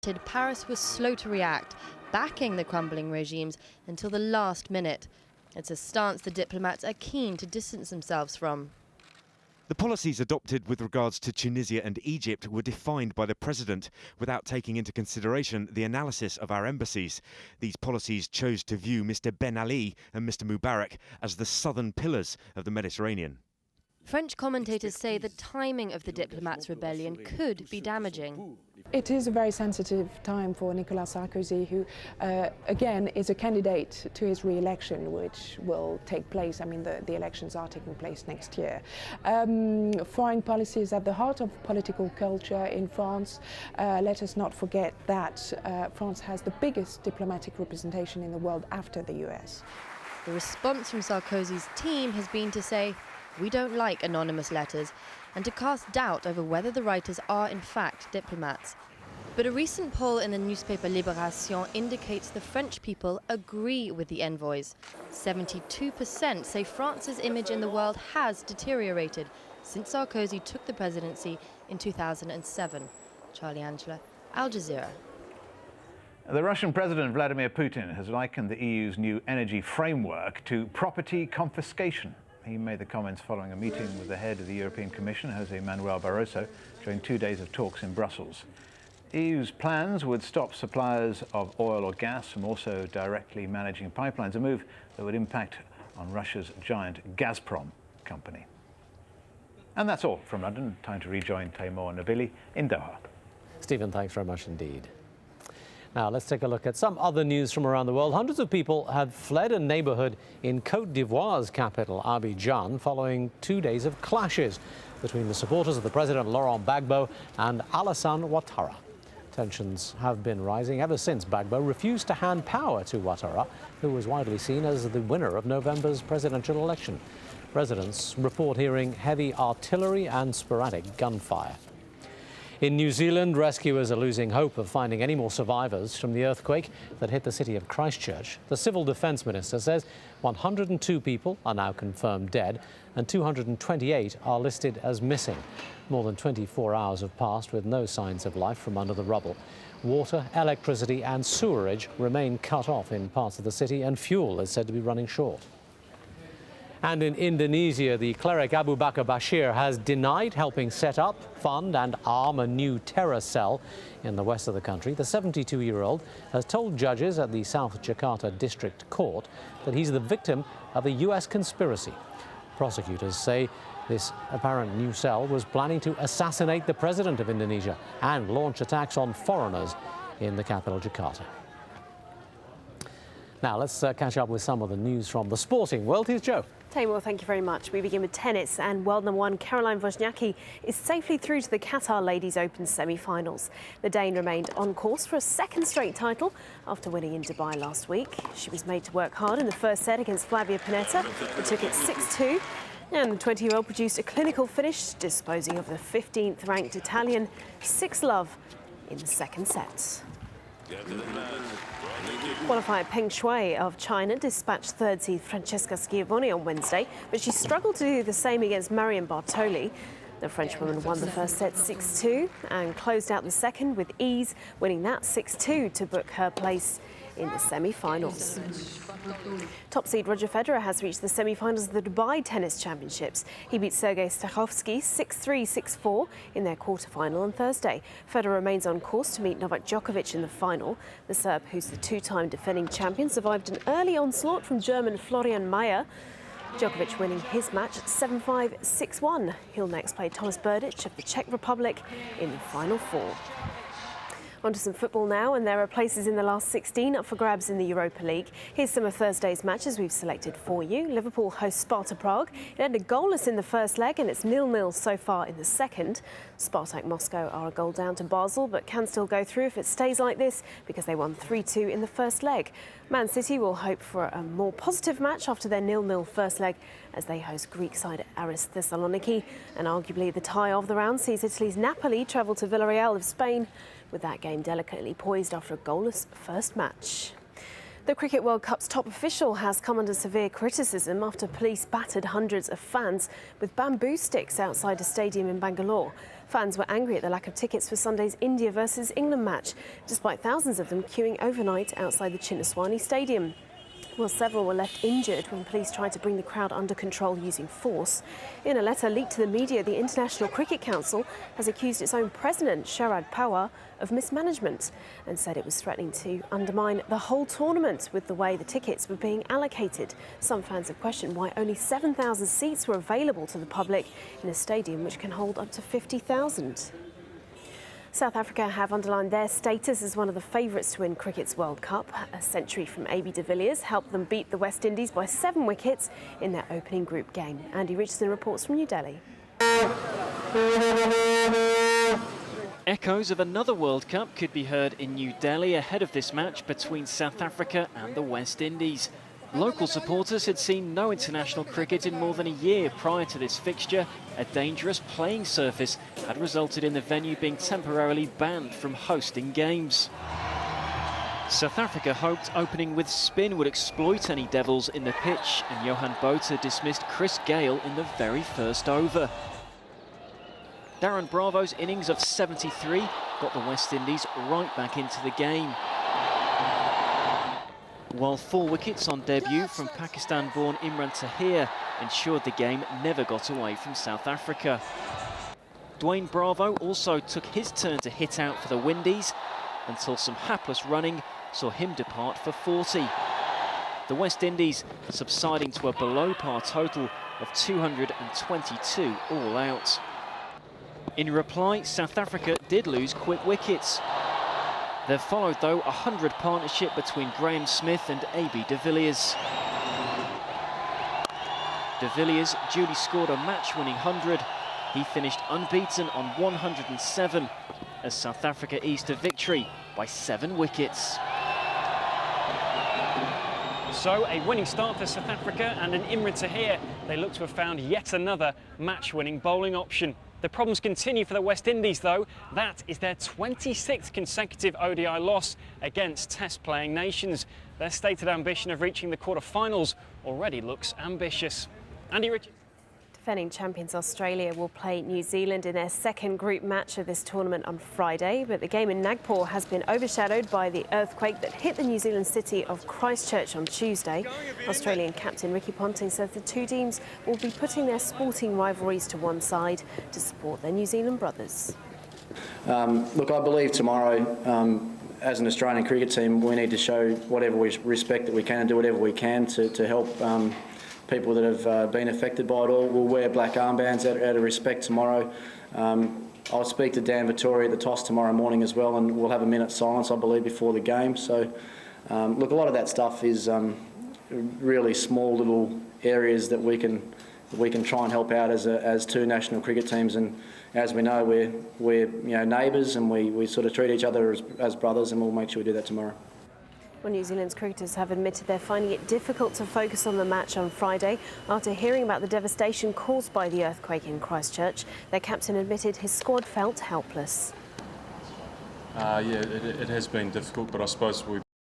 Paris was slow to react, backing the crumbling regimes until the last minute. It's a stance the diplomats are keen to distance themselves from. The policies adopted with regards to Tunisia and Egypt were defined by the president without taking into consideration the analysis of our embassies. These policies chose to view Mr. Ben Ali and Mr. Mubarak as the southern pillars of the Mediterranean. French commentators say the timing of the diplomats' rebellion could be damaging. It is a very sensitive time for Nicolas Sarkozy, who, again, is a candidate to his re-election, which will take place. I mean, the elections are taking place next year. Foreign policy is at the heart of political culture in France. Let us not forget that France has the biggest diplomatic representation in the world after the US. The response from Sarkozy's team has been to say, "We don't like anonymous letters," and to cast doubt over whether the writers are in fact diplomats. But a recent poll in the newspaper Libération indicates the French people agree with the envoys. 72% say France's image in the world has deteriorated since Sarkozy took the presidency in 2007. Charlie Angela, Al Jazeera. The Russian President Vladimir Putin has likened the EU's new energy framework to property confiscation. He made the comments following a meeting with the head of the European Commission, José Manuel Barroso, during 2 days of talks in Brussels. EU's plans would stop suppliers of oil or gas from also directly managing pipelines, a move that would impact on Russia's giant Gazprom company. And that's all from London. Time to rejoin Taimur Nabili in Doha. Stephen, thanks very much indeed. Now, let's take a look at some other news from around the world. Hundreds of people had fled a neighborhood in Côte d'Ivoire's capital, Abidjan, following 2 days of clashes between the supporters of the president, Laurent Gbagbo, and Alassane Ouattara. Tensions have been rising ever since Gbagbo refused to hand power to Ouattara, who was widely seen as the winner of November's presidential election. Residents report hearing heavy artillery and sporadic gunfire. In New Zealand, rescuers are losing hope of finding any more survivors from the earthquake that hit the city of Christchurch. The Civil Defence Minister says 102 people are now confirmed dead and 228 are listed as missing. More than 24 hours have passed with no signs of life from under the rubble. Water, electricity and sewerage remain cut off in parts of the city, and fuel is said to be running short. And in Indonesia, the cleric Abu Bakar Bashir has denied helping set up, fund and arm a new terror cell in the west of the country. The 72-year-old has told judges at the South Jakarta District Court that he's the victim of a US conspiracy. Prosecutors say this apparent new cell was planning to assassinate the president of Indonesia and launch attacks on foreigners in the capital, Jakarta. Now, let's catch up with some of the news from the sporting world. Here's Joe. Taimur, thank you very much. We begin with tennis, and world number one Caroline Wozniacki is safely through to the Qatar Ladies Open semi-finals. The Dane remained on course for a second straight title after winning in Dubai last week. She was made to work hard in the first set against Flavia Pennetta and took it 6-2. And the 20-year-old produced a clinical finish, disposing of the 15th-ranked Italian 6-love in the second set. Qualifier Peng Shuai of China dispatched third seed Francesca Schiavone on Wednesday, but she struggled to do the same against Marion Bartoli. The Frenchwoman won the first set 6-2 and closed out the second with ease, winning that 6-2 to book her place in the semi-finals. Top seed Roger Federer has reached the semi-finals of the Dubai Tennis Championships. He beat Sergei Stakhovsky 6-3, 6-4 in their quarter-final on Thursday. Federer remains on course to meet Novak Djokovic in the final. The Serb, who's the two-time defending champion, survived an early onslaught from German Florian Mayer. Djokovic winning his match 7-5, 6-1. He'll next play Thomas Berdych of the Czech Republic in the final four. On to some football now, and there are places in the last 16 up for grabs in the Europa League. Here's some of Thursday's matches we've selected for you. Liverpool hosts Sparta Prague. It ended goalless in the first leg and it's 0-0 so far in the second. Spartak Moscow are a goal down to Basel, but can still go through if it stays like this because they won 3-2 in the first leg. Man City will hope for a more positive match after their 0-0 first leg as they host Greek side Aris Thessaloniki. And arguably the tie of the round sees Italy's Napoli travel to Villarreal of Spain, with that game delicately poised after a goalless first match. The Cricket World Cup's top official has come under severe criticism after police battered hundreds of fans with bamboo sticks outside a stadium in Bangalore. Fans were angry at the lack of tickets for Sunday's India versus England match, despite thousands of them queuing overnight outside the Chinnaswamy Stadium. Well, several were left injured when police tried to bring the crowd under control using force. In a letter leaked to the media, the International Cricket Council has accused its own president, Sharad Pawar, of mismanagement and said it was threatening to undermine the whole tournament with the way the tickets were being allocated. Some fans have questioned why only 7,000 seats were available to the public in a stadium which can hold up to 50,000. South Africa have underlined their status as one of the favourites to win cricket's World Cup. A century from AB de Villiers helped them beat the West Indies by 7 wickets in their opening group game. Andy Richardson reports from New Delhi. Echoes of another World Cup could be heard in New Delhi ahead of this match between South Africa and the West Indies. Local supporters had seen no international cricket in more than a year prior to this fixture. A dangerous playing surface had resulted in the venue being temporarily banned from hosting games. South Africa hoped opening with spin would exploit any devils in the pitch, and Johan Botha dismissed Chris Gayle in the very first over. Darren Bravo's innings of 73 got the West Indies right back into the game. While 4 wickets on debut from Pakistan-born Imran Tahir ensured the game never got away from South Africa. Dwayne Bravo also took his turn to hit out for the Windies until some hapless running saw him depart for 40. The West Indies subsiding to a below-par total of 222 all out. In reply, South Africa did lose quick wickets. There followed, though, a 100 partnership between Graham Smith and AB de Villiers. De Villiers duly scored a match-winning 100. He finished unbeaten on 107 as South Africa eased a victory by 7 wickets. So, a winning start for South Africa, and in Imran Tahir, they look to have found yet another match-winning bowling option. The problems continue for the West Indies, though. That is their 26th consecutive ODI loss against Test-playing nations. Their stated ambition of reaching the quarter-finals already looks ambitious. Andy Richards. Defending champions Australia will play New Zealand in their second group match of this tournament on Friday, but the game in Nagpur has been overshadowed by the earthquake that hit the New Zealand city of Christchurch on Tuesday. Australian captain Ricky Ponting says the two teams will be putting their sporting rivalries to one side to support their New Zealand brothers. Look, I believe tomorrow, as an Australian cricket team, we need to show whatever respect that we can and do whatever we can to help people that have been affected by it all. We'll wear black armbands out of respect tomorrow. I'll speak to Dan Vittori at the toss tomorrow morning as well, and we'll have a minute's silence, I believe, before the game. So, look, a lot of that stuff is really small little areas that we can try and help out as two national cricket teams. And as we know, we're neighbours, and we sort of treat each other as brothers, and we'll make sure we do that tomorrow. Well, New Zealand's cricketers have admitted they're finding it difficult to focus on the match on Friday after hearing about the devastation caused by the earthquake in Christchurch. Their captain admitted his squad felt helpless. Yeah, it has been difficult, but I suppose we've